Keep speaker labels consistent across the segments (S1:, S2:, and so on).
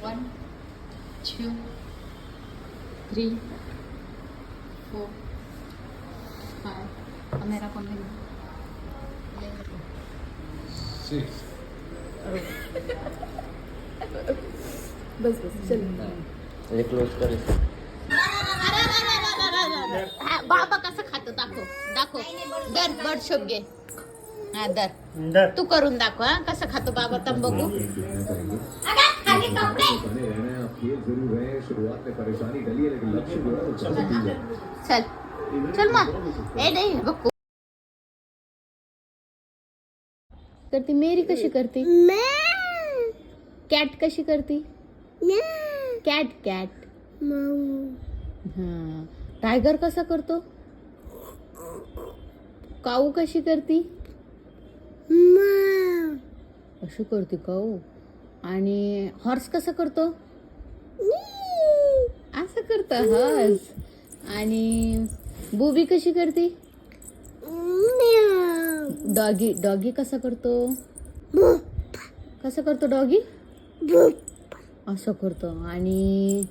S1: 1 2 3 4 5 अब मेरा कौन लेंगे बस बस चल
S2: हे क्लोज कर
S1: बाबा कसं खातो दाखव दाखव दर बड शोप घे हा दर तू करून दाखव हा कसं खातो बाबा तम बघू चल चल मग ए नाही बघू करती मेरी कशी करती कॅट कशी करती कॅट कॅट हा टायगर कसा करतो काऊ कशी करती अशी करते काऊ आणि हॉर्स कसं करतो असं करतो हॉर्स आणि बुबी कशी करते डॉगी डॉगी कसा करतो कसं करतो डॉगी असं करतो आणि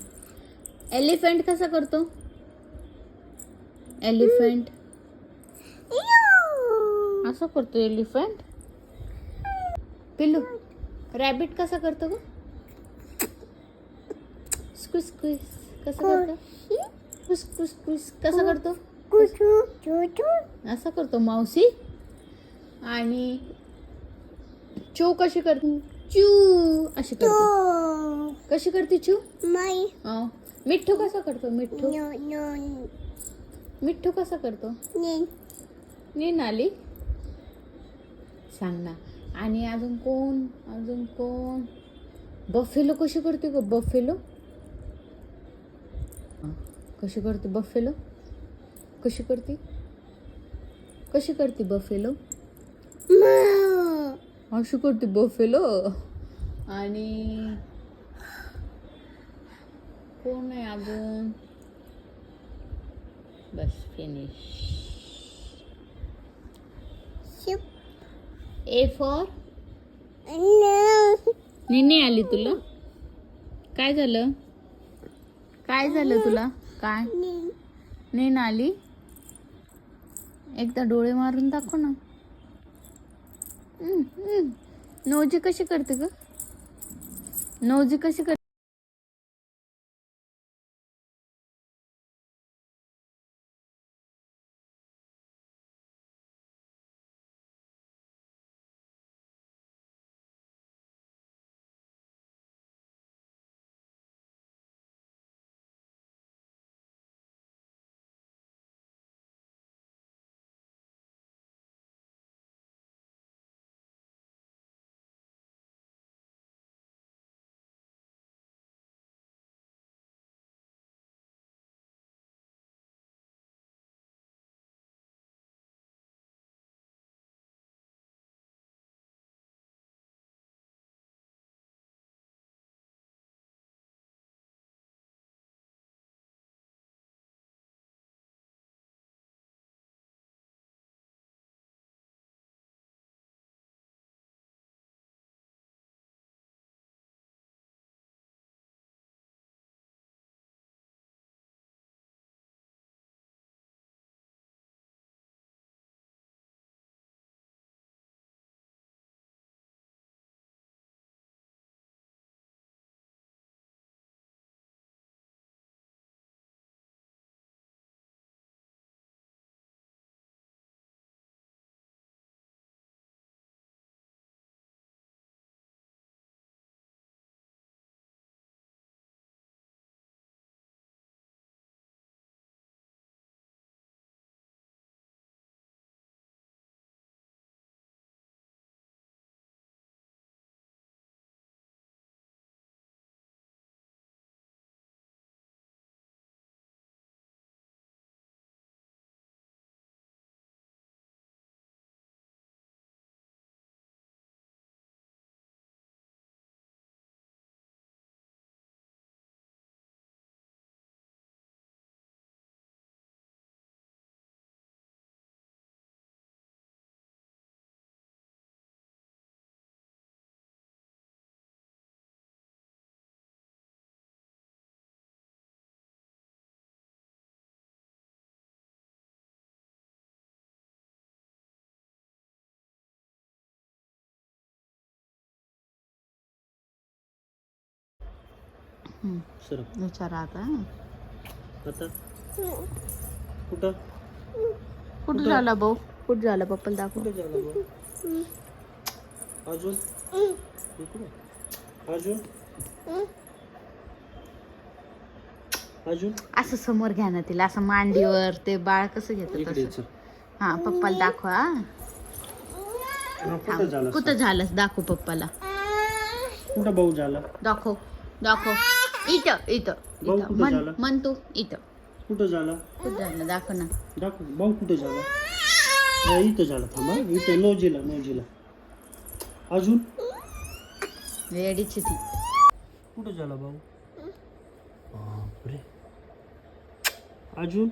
S1: एलिफंट कसा करतो एलिफंट असं करतो एलिफंट पिल्लू रॅबिट कसा करतो ग स्क्विस स्क्विस कसं करतो कुस कुस कुस कसं करतो असं करतो मावशी आणि चू कशी करते चू अशी करते कशी करते चू मिठ्ठू कसा करतो मिठ्ठू मिठ्ठू कसा करतो नीन आली सांग ना आणि अजून कोण बफेलो कशी करते ग बफेलो कशी करते बफेलो कशी करते बफेलो अशी करते बफेलो आणि कोण आहे अजून बस फिनिश ए फॉर निन्नी आली तुला काय झालं तुला काय नीन आली एकदा डोळे मारून दाखव ना नोजी कशी करते ग नोजी कशी करते
S2: सरक
S1: विचारा आता.
S2: आता कुठं
S1: कुठं झाला भाऊ? कुठं झाला पप्पाला दाखव.
S2: कुठं झालं बघ. अजून इकडे अजून अजून
S1: असं समोर घ्या ना तिला, असं मांडीवर. ते बाळ कसं घेत
S2: इकडे
S1: तसं.
S2: चल.
S1: हा पप्पाला दाखवा.
S2: हा, कुठं झालं
S1: कुठं झालं दाखव पप्पाला.
S2: कुठं भाऊ झाला
S1: दाखव दाखव. इथं इथं
S2: भाऊ
S1: इथं.
S2: कुठं झाला?
S1: मन तू इथं.
S2: कुठं झाला
S1: कुठं झालं दाखव ना.
S2: दाखव भाऊ कुठं झाला. हा, इथं झाला. थांबा इथं नोजीला नोजीला. अजून
S1: वेडीची ती.
S2: कुठं झाला भाऊ. बापरे. अजून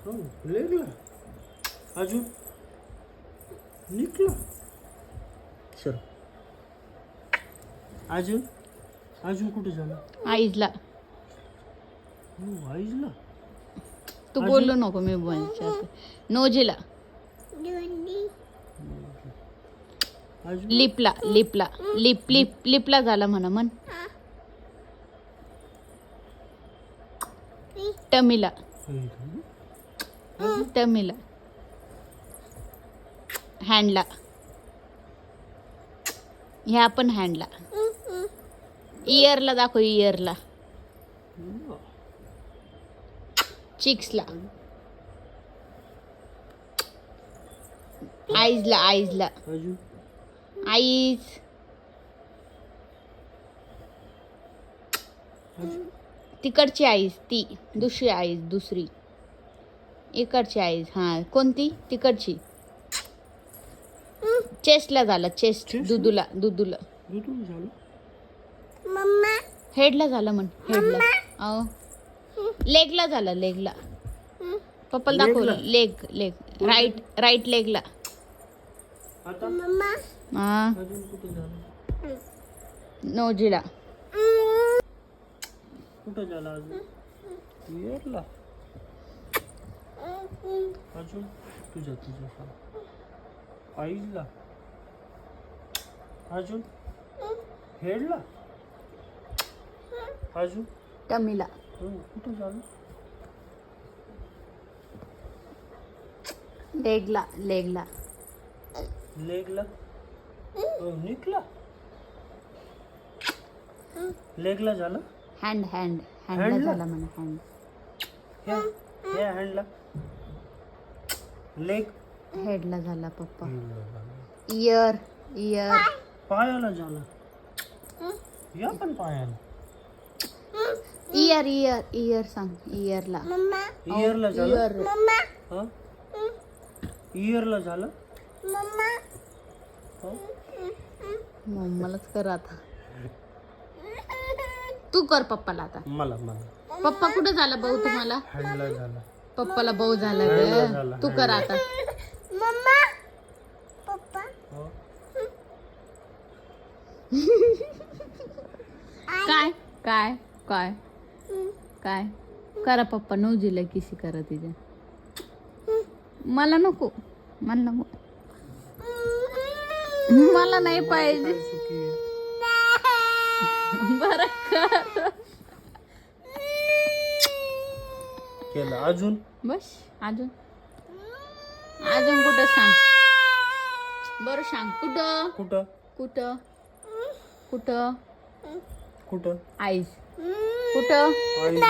S2: हो लेगला. अजून निकला. सर अजून अजून कुठे झाला.
S1: आईजला.
S2: हो आईजला.
S1: तू बोलू नको, मी बोलते. नोजीला.
S2: अजून
S1: लिपला लिपला. लिप लिप लिपला झाला म्हणा. मन टमीला. टमीला. हँडला. ह्या पण हँडला. इयरला दाखव. इयरला. चिक्सला. आईजला. आईजला.
S2: अजून
S1: आईज. तिकडची आईज. ती दुसरी आईज. दुसरी इकडची आईज. हा कोणती. तिकडची. चेस्टला झाला. चेस्ट. दुदूला. दुदूला.
S2: दूध झालं.
S1: हेडला झाला म्हण. हेडला. अहो लेगला झाला. लेगला. पप्पाला दाखव.
S2: लेगला?
S1: Leg leg. राईट राईट लेगला.
S2: आता
S1: हा
S2: अजून कुठे झालं.
S1: नोजीला.
S2: कुठं झाला अजून. इयरला. अजून तुझ्या तुझ्या आईला. अजून हेडला. अजून
S1: टमीला.
S2: कुठं झालं.
S1: लेगला. लेगला.
S2: लेगला. निकला. लेगला झालं.
S1: Hand hand. हँडला
S2: हँडला?
S1: झाला म्हणा. हँड.
S2: ह्या हँडला. लेग
S1: हेडला झाला पप्पा. इयर. इयर.
S2: पायाला झाला. या पण पायाला.
S1: इयर. इयर. इयर सांग. इयरला.
S2: इयरला झालं.
S1: इयर.
S2: हा? इयरला झालं. हा?
S1: मलाच कर आता. तू कर पप्पाला आता.
S2: मला मला
S1: पप्पा कुठं झाला भाऊ तुम्हाला.
S2: हँडला झाला.
S1: पप्पाला भाऊ झाला
S2: हँडला
S1: ग.
S2: झाला,
S1: तू कर आता.
S2: हो.
S1: काय काय काय काय करा पप्पा. नोजीला किसी करा तिच्या. मला नको. मला नको. मला नाही पाहिजे.
S2: चुकी आहे.
S1: बरं कर.
S2: केलं. अजून
S1: बस. अजून अजून कुठं सांग. बरं सांग. कुठं
S2: कुठं
S1: कुठं कुठं.
S2: कुठं
S1: आईज. कुठं.
S2: आईला.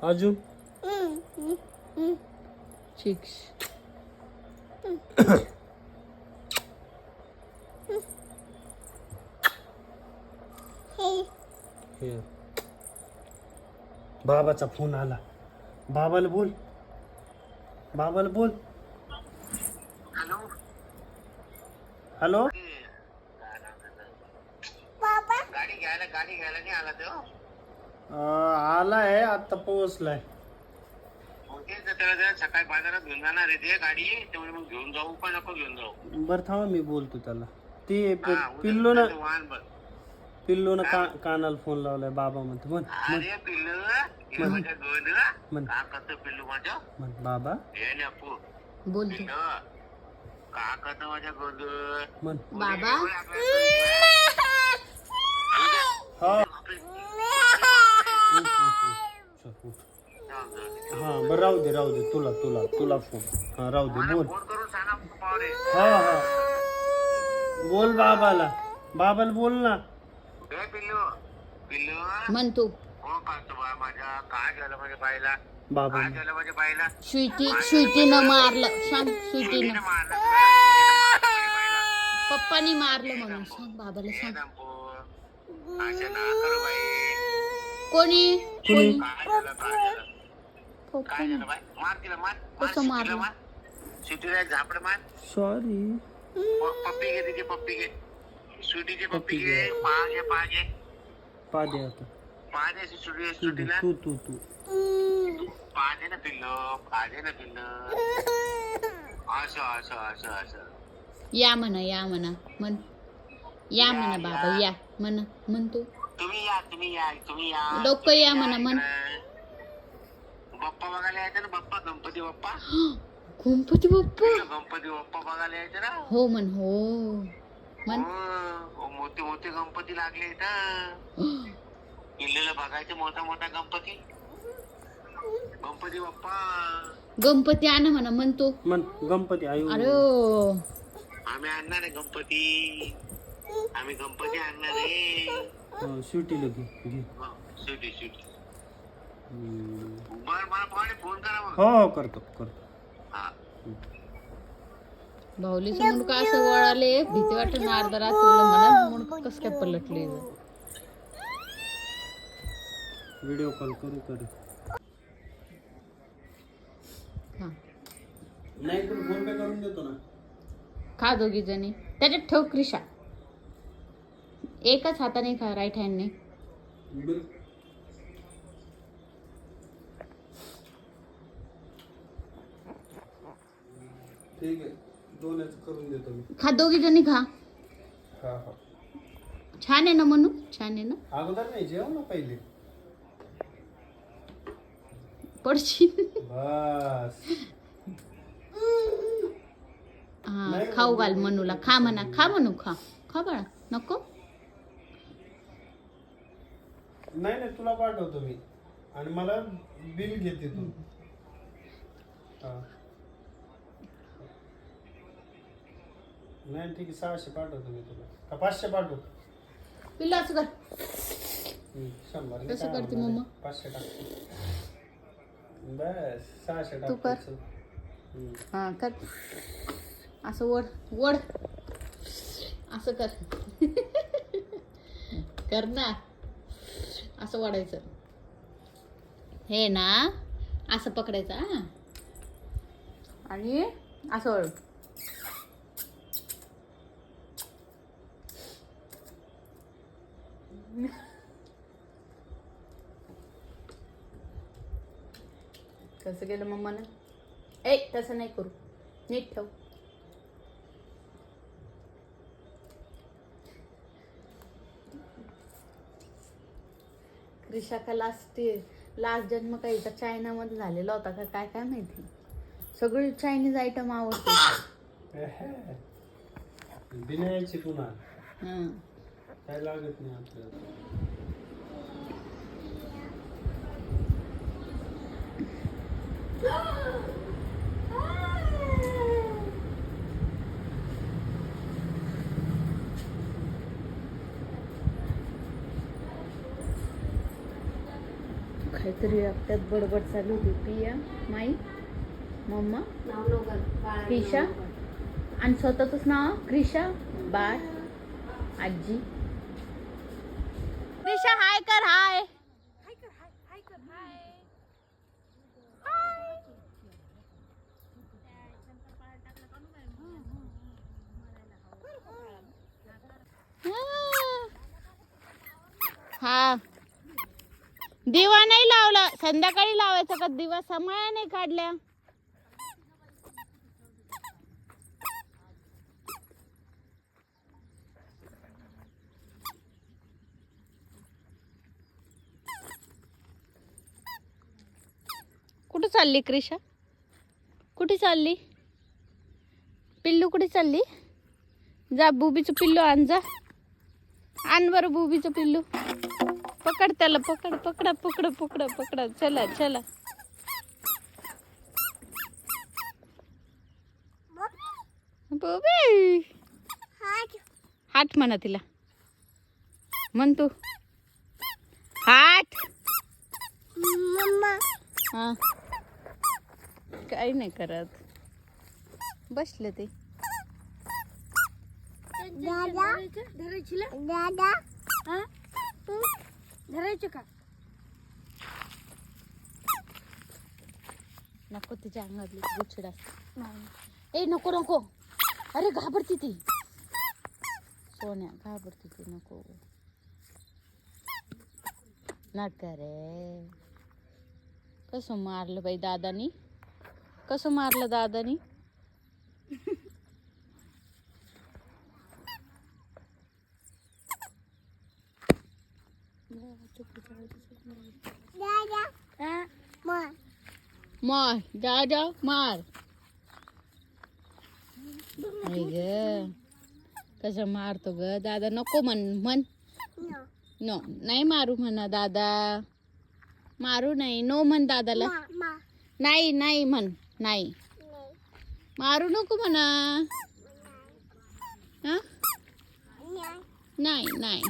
S2: अजून
S1: चिक्स.
S2: हे. बाबाचा फोन आला. बाबाला बोल. बाबाला बोल. हॅलो.
S3: गाडी घ्यायला नाही आला तो.
S2: आलाय आता पोहोचलाय.
S3: तेच त्याला जरा सकाळी बाजारात घेऊन जाणार आहे ते गाडी. त्यामुळे मग घेऊन जाऊ पण नको घेऊन जाऊ.
S2: बरं थांबा मी बोलतो त्याला. ते
S3: हा,
S2: पिल्लू ना
S3: उद्या वाहन बघ.
S2: पिल्लू ना कानाला फोन लावलाय. बाबा म्हणतो म्हण
S3: अरे पिल्लू हे माझ्या गोंद
S2: म्हण
S3: का करतो पिल्लू माझ्या.
S2: म्हण बाबा
S3: हे ना पू
S1: बोलतो.
S3: पिल्लू का करतो माझ्या गोंद.
S1: बाबा.
S3: उद्या
S2: राहू दे तुला फोन. हा राहू दे बोल.
S3: फोन करून सांगा पावरे.
S2: हा बोल बाबाला बोल ना.
S3: ए पिल्लू पिल्लू
S1: म्हण तू.
S3: हो पाहतो बा माझ्या काय झालं माझ्या बाईला.
S2: बाबा
S3: काय झालं माझ्या बाईला.
S1: स्वीटीनं मारलं सांग. स्वीटीनं
S3: मारलं माझ्या बाईला.
S1: पप्पानी मारलं म्हणून सांग बाबाला सांग.
S3: अशा ना करू बाई.
S1: कोणी
S3: काय झालं काय
S1: पप्पानी
S3: झालं बाई. मार तिला मार.
S1: कसं मारलं?
S3: सिटीला झापड मार.
S2: सॉरी.
S3: पप्पी घे तिची पप्पी घे. स्वीटीची पप्पी घे. पा घे.
S2: पा दे आता.
S3: पा दे स्वीटीला.
S2: तू
S3: पा दे ना पिल्लो. पा दे ना पिल्लो. असं
S1: या म्हणा म्हण. या म्हणा बाबा या म्हण तू.
S3: तुम्ही या
S1: लोक या म्हणा म्हण.
S3: बाप्पा बघायला यायचं ना. बाप्पा गणपती बाप्पा.
S1: गणपती बाप्पा.
S3: गणपती बाप्पा बघायला यायचं ना.
S1: हो म्हण.
S3: हो मोठे गणपती लागले इथं. किल्लेला बघायचे मोठा गणपती. गणपती बाप्पा.
S1: गणपती आण म्हणा म्हण तू.
S2: म्हण गणपती आयु.
S1: अरे
S3: आम्ही आणणार आहे गणपती. आम्ही गणपती आणणार आहे.
S2: स्वीटीला घे.
S3: सुटी. बर मला पाहुणे फोन करा मग.
S2: हो करतो.
S3: हा.
S1: भाऊली समोर का असं वळाले भीती वाटत अर्धा रात म्हणा म्हणून कस काय पलटले.
S2: व्हिडिओ कॉल करू.
S1: हा
S2: नाही तर फोन पे करून देतो ना.
S1: खा दोघी जणी त्याच्यात ठेव क्रिशा. एकच हाताने खा राईट हँडने.
S2: ठीक आहे 2 करून देतो मी.
S1: खा दोघी जणी खा.
S2: हा
S1: छान आहे ना म्हणू. छान आहे ना.
S2: अगोदर नाही जेव ना पहिले.
S1: पडशील.
S2: बस
S1: हा खाऊ घाल मनूला. खा म्हणू खा बाळा. नको
S2: नाही तुला पाठवतो मी. आणि मला बिल घेते तू. नाही ठीक आहे 600 पाठवतो मी तुला. का 500 पाठवू.
S1: पिल्लू असं कर.
S2: 100
S1: कसं करते मम्मा.
S2: 500 टाक. बस 600 टाक.
S1: तू कर. हा कर. असं वड असं कर. कर ना. असं वाढायचं. हे ना असं पकडायचं. हा आणि असं वळ. कसं केलं मम्मानं. तसं नाही करू. नीट ठेव. क्रिशा का लास्ट जन्म काही तर चायनामध्ये झालेला होता का काय माहिती. सगळे चायनीज आयटम आवडते.
S2: बिनायची पुन्हा काय लागत नाही आपल्याला.
S1: काहीतरी त्यात बडबड चालू होती. पिया माई मम्मा क्रिशा आणि स्वतःच नाव क्रिशा बाळ आजी. क्रिशा हाय कर. हाय हा. दिवा नाही लावला. संध्याकाळी लावायचा का दिवा. समाया नाही काढल्या. कुठे चालली क्रिशा. कुठे चालली पिल्लू. कुठे चालली. जा बुबीचं पिल्लू आण. जा आण बरं बुबीचं पिल्लू. पकड त्याला. पकड. चला बुबी हाट म्हणा तिला, म्हण तू हाट. हा काही नाही करत, बसले ते.
S4: धरायचं का?
S1: नको तिच्या अंगातली गुच्छडा. ए नको नको, अरे घाबरती ती सोन्या, घाबरती ती, नको नका रे. कसं मारलं बाई दादानी, कसं मारलं दादानी. मार दादा मार. आई ग कसं मारतो ग दादा. नको म्हण, म्हण नो, नाही मारू म्हणा दादा, मारू नाही, नो म्हण दादाला. नाही नाही म्हण, नाही मारू नको म्हणा. हा नाही नाही.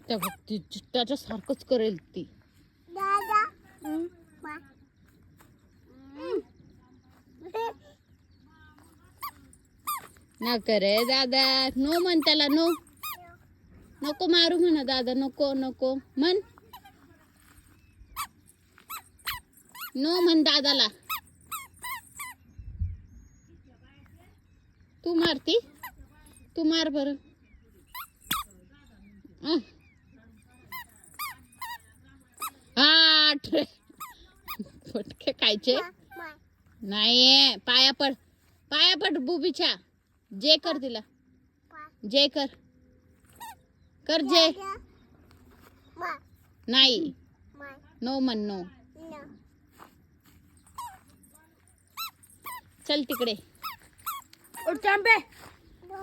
S1: त्या भक्ती त्याच्या सारखंच करेल ती. ना करे दादा, नो म्हण त्याला, नो नको मारू म्हणा दादा, नको नको म्हण, नो म्हण दादाला. तू मारती, तू मार बर. फटके खायचे नाही. पाया पड, पाया पड बुबीच्या. जे कर तिला, जे कर, कर जे. नाही नो म्हण, नो. चल तिकडे,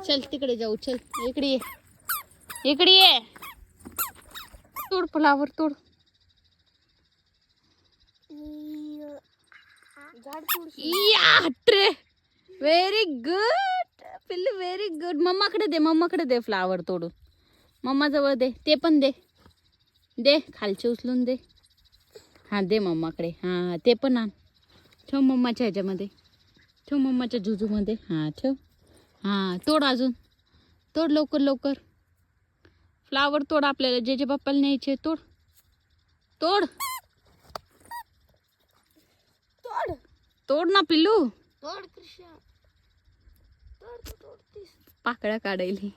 S1: चल तिकडे जाऊ, चल इकडे ये, इकडे ये. तोड फ्लावर, तोड. व्हेरी गुड पिल्लू, व्हेरी गुड. मम्माकडे दे, मम्माकडे दे फ्लावर तोडून. मम्मा जवळ दे, ते पण दे, दे खालचे उचलून दे. हा दे मम्माकडे. हा ते पण आण, ठेव मम्माच्या ह्याच्यामध्ये, ठेव मम्माच्या झुजूमध्ये. हा ठेव. हा तोड, अजून तोड, लवकर लवकर फ्लावर तोड. आपल्याला जे जे बाप्पाला न्यायचे, तोड तोड
S4: तोड
S1: तोड ना पिल्लू.
S4: तोड कृष्णा, तोड तोडतीस.
S1: पाकळ्या काढायली.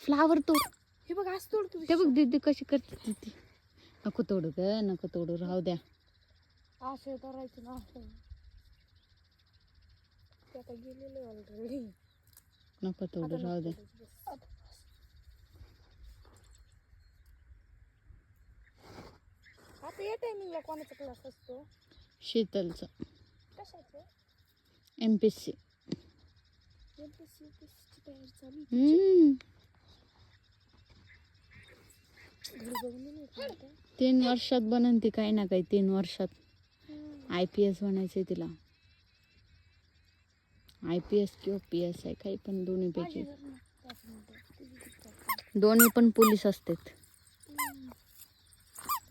S1: फ्लावर तोड.
S4: हे बघ आज तोड तू.
S1: ते बघ दीदी कशी करते दीदी. नको तोडू ग, नको तोडू, राहू द्या.
S4: असं करायचं ना, असं ते आता गेलेलं ऑलरेडी.
S1: नको तोडू, राहू द्या.
S4: आता या टायमिंगला कोणाचा क्लास असतो?
S1: शीतलचा,
S4: कशाचं?
S1: MPSC.
S4: MPSC ची तयारी चालू आहे. घरी बघून नाही का?
S1: 3 वर्षात बनन ती, काही ना काही 3 वर्षात. IPS बनायचंय तिला. IPS किंवा PSI, काही पण दोन्ही पैकी. दोन्ही पण पोलीस असतात.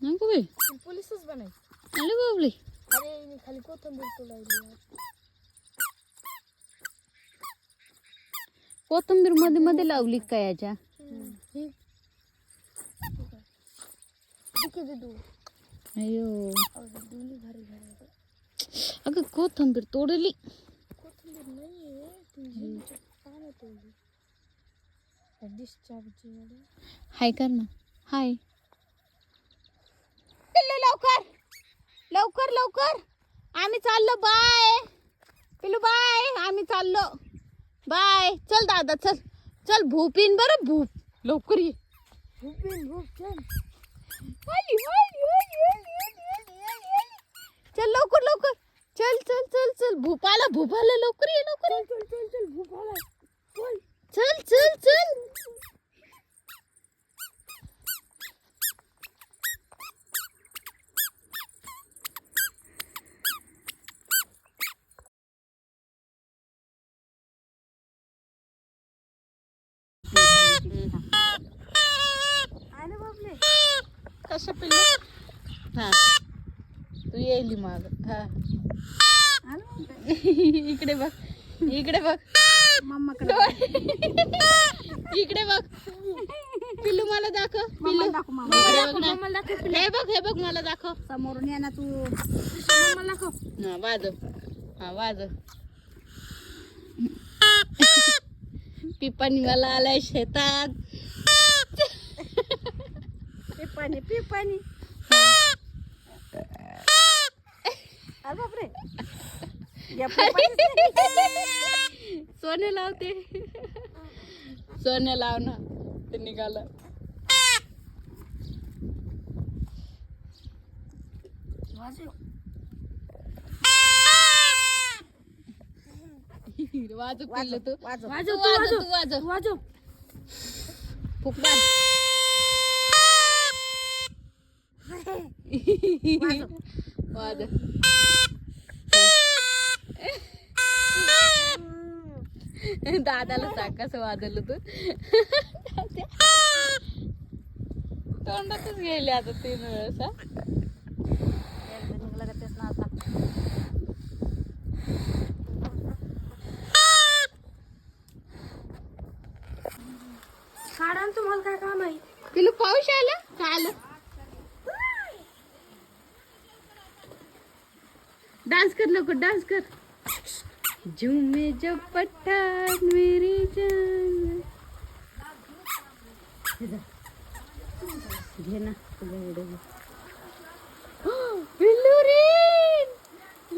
S1: नको बाई,
S4: पोलीसच बनायचं.
S1: आले बाबली.
S4: अरे मी खाली कोथिंबीर तोडायली.
S1: कोथिंबीर मध्ये मध्ये लावली काय याच्या? अयो अगं कोथिंबीर तोडली.
S4: कोथिंबीर नाहीये, पानं तोडली. डिस्चार्ज
S1: हाय कर ना, हाय. पिल्लू लवकर लवकर लवकर, आम्ही चाललो. बाय पिल्लू, बाय. आम्ही चाललो, बाय. चल दादा, चल चल. भूप येईन बरं, भूप. लवकर ये. चल लवकर लवकर, चल चल चल चल भूपाला भूपाला लवकर ये लवकर ये.
S4: चल चल चल भूपाला
S1: चल चल चल
S4: आले बापले
S1: कशा पिल्लू हा तू येईल माग हा इकडे बघ इकडे बघ
S4: मम्माकडे
S1: इकडे बघ पिल्लू मला दाखव पिल्लू
S4: मम्माला दाखव
S1: इकडे बघ ना.
S4: मम्माला दाखव
S1: हे बघ मला दाखव
S4: समोरून ये ना तू मम्माला दाखव
S1: हा वाजव हा वाजव पिप्पा निघाला आलाय शेतात
S4: पाणी पी पाणी अरे बापरे
S1: सोने लावते सोने लाव ना ते निघालं वाजव पिल्लू तू
S4: वाजव
S1: तू वाजव
S4: वाजव
S1: फुकदार वाजव दादाला सांग कसं वाजवलं तू तोंडातच गेले आता 3 वेळेस हा.
S4: काढा ना, तुम्हाला काय काम आहे
S1: पिलू पाऊस आला का आलं डान्स कर लवकर डान्स कर झूमे जब पठान मेरी जान घे ना तुला एवढं पिल्लू रे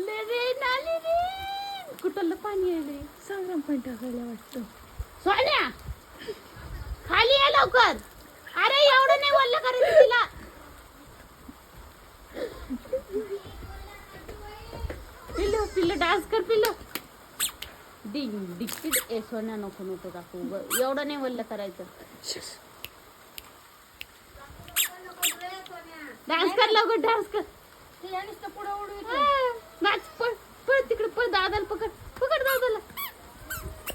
S1: ले रे नाली रे कुठलं पाणी आहे रे
S4: संग्राम पण टाकायला वाटतं
S1: सोन्या खाली ये लवकर अरे एवढं नाही बोललं करायचं तिला पिल्लू पिल्लू डान्स कर पिल्लू डिंग डिक्की ए सोन्या नको नको टाकू एवढं नाही बोललं करायचं डान्स कर लवकर डान्स कर
S4: पुढे उडू
S1: नाच पळ पळ तिकडे पळ दादाला पकड पकड दादाला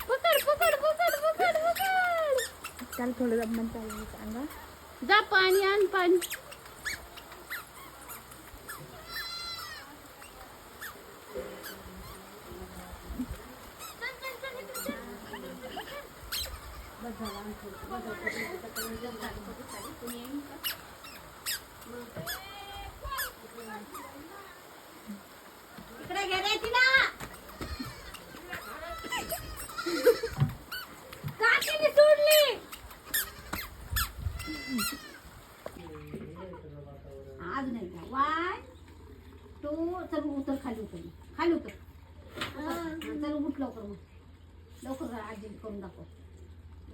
S1: पकड पकड पकड पकड पकड
S4: त्याला थोडं जमन चालू सांगा
S1: जा पाणी आण पाणी इकडे घे रे तिला काकीने सोडली आज नाही का 1 2 चल उतर खाली उतर खाली उतर चल उठ लवकर मग लवकर आजी करून दाखव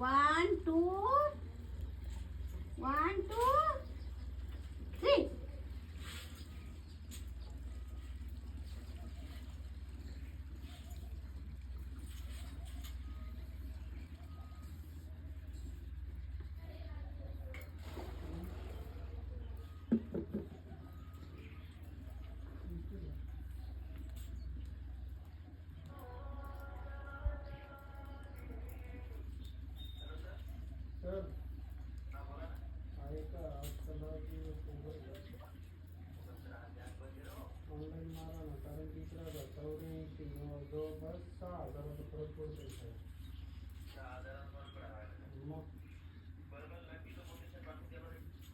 S1: 1 2 1 2 3
S2: ऑनलाईन मारा ना कारण तिसरा 84 6,000 फरक पडतो मग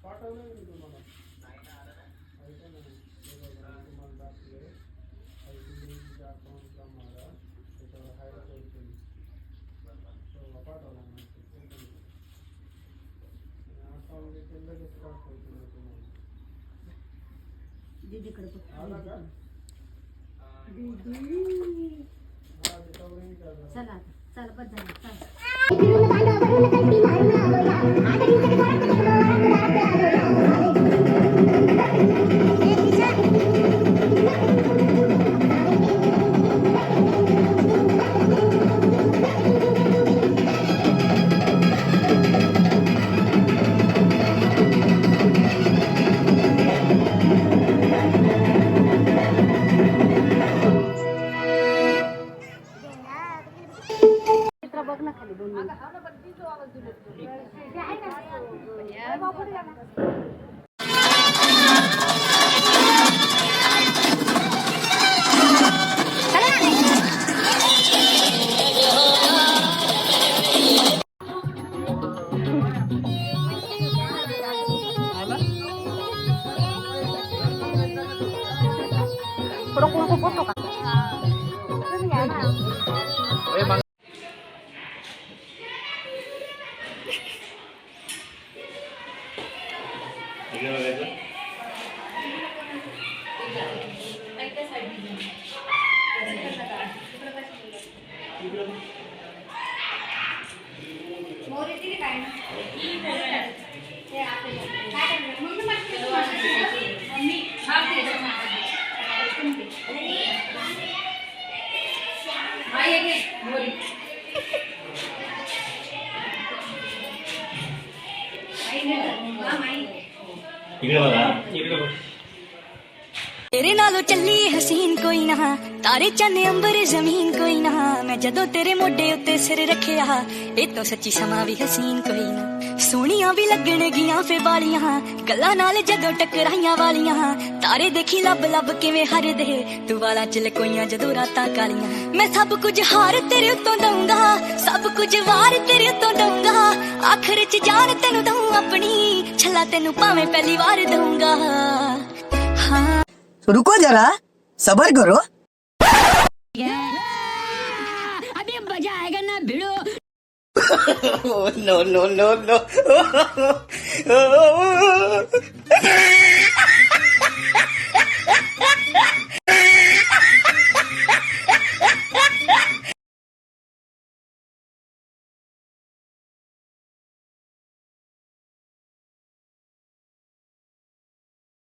S2: पाठवलं मी तुम्हाला ऐका ना तुम्हाला दाखले अकाउंटला मारा त्याच्यावर हायर करतो पाठवला अकाउंट डिटेल लगेच पाठवतो तुम्हाला
S1: दीदीकडे
S2: आला का
S1: दीदी
S2: हा ते कवरिंग करा
S1: चला चल बस झालं चल
S5: Thank you. तेरे नालों चली हसीन कोई ना तारे चन्ने अंबर जमीन कोई ना मैं जदों तेरे मोडे उत्ते सिर रखिया ए तो सच्ची समा भी हसीन कोई ना सोनिया भी लगन गियां फे वालियां गल्लां नाल जदों टकराइयां वालियां तारे देखी लब लब किवें हर दे तू वाला चल कोइयां जदों रातां कालियां मैं सब कुछ हार तेरे उत्तों दूंगा सब कुछ वार तेरे उत्तों दूंगा आखिर च जान तेनू दूं अपनी छला तेनू भावें पहली वार दूंगा हाँ
S6: रुको जरा सबर करो
S5: अभी मजा आएगा ना भिड़ो
S6: नो नो नो नो